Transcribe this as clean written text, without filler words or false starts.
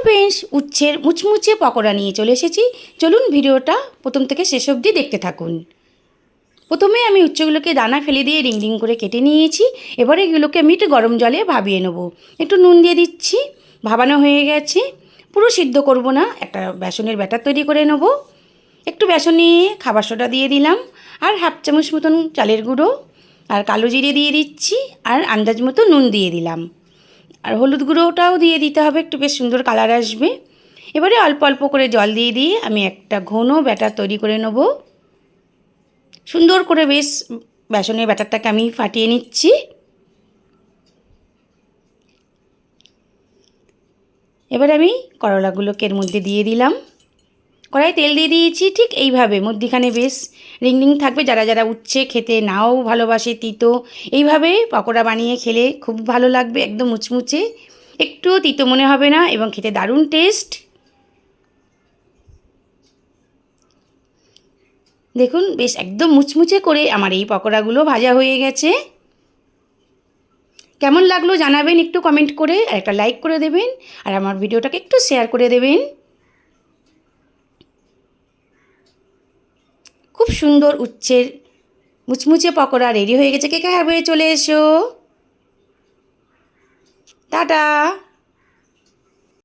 Friends, উচ্ছের মুচমুচে পকোড়া নিয়ে চলে এসেছি। চলুন ভিডিওটা প্রথম থেকে শেষ অবধি দেখতে থাকুন। প্রথমে আমি উচ্ছেগুলোকে দানা ফেলে দিয়ে রিং রিং করে কেটে নিয়েছি। এবারে এগুলোকে আমি একটু গরম জলে ভাবিয়ে নেব। একটু নুন দিয়ে দিচ্ছি। ভাবানো হয়ে গেছে। পুরো সিদ্ধ করব না, একটা বেসনের ব্যাটার তৈরি করে নেব। একটু বেসন নিয়ে খাবার সোডা দিয়ে দিলাম, আর হাফ চামচ মতন চালের গুঁড়ো, আর কালো জিরে দিয়ে দিচ্ছি, আর আন্দাজ মতো নুন দিয়ে দিলাম, আর হলুদ গুঁড়োটাও দিয়ে দিতে হবে, একটু বেশ সুন্দর কালার আসবে। এবারে অল্প অল্প করে জল দিয়ে দিয়ে আমি একটা ঘন ব্যাটার তৈরি করে নেব। সুন্দর করে বেশ বেসনের ব্যাটারটাকে আমি ফাটিয়ে নিচ্ছি। এবারে আমি করলাগুলোকে এর মধ্যে দিয়ে দিলাম। কড়াই তেল দিয়ে দিয়েছি। ঠিক এইভাবে মধ্যিখানে বেশ রিং রিং থাকবে। যারা যারা উচ্ছে খেতে নাও ভালোবাসে, তিতো, এইভাবে পকোড়া বানিয়ে খেলে খুব ভালো লাগবে। একদম মুচমুচে, একটুও তিতো মনে হবে না, এবং খেতে দারুণ টেস্ট। দেখুন বেশ একদম মুচমুচে করে আমার এই পকোড়াগুলো ভাজা হয়ে গেছে। কেমন লাগলো জানাবেন একটু কমেন্ট করে, আর একটা লাইক করে দেবেন, আর আমার ভিডিওটাকে একটু শেয়ার করে দেবেন। খুব সুন্দর উচ্ছের মুচমুচে পকোড়া রেডি হয়ে গেছে। কে খাবে চলে এসো। টাটা।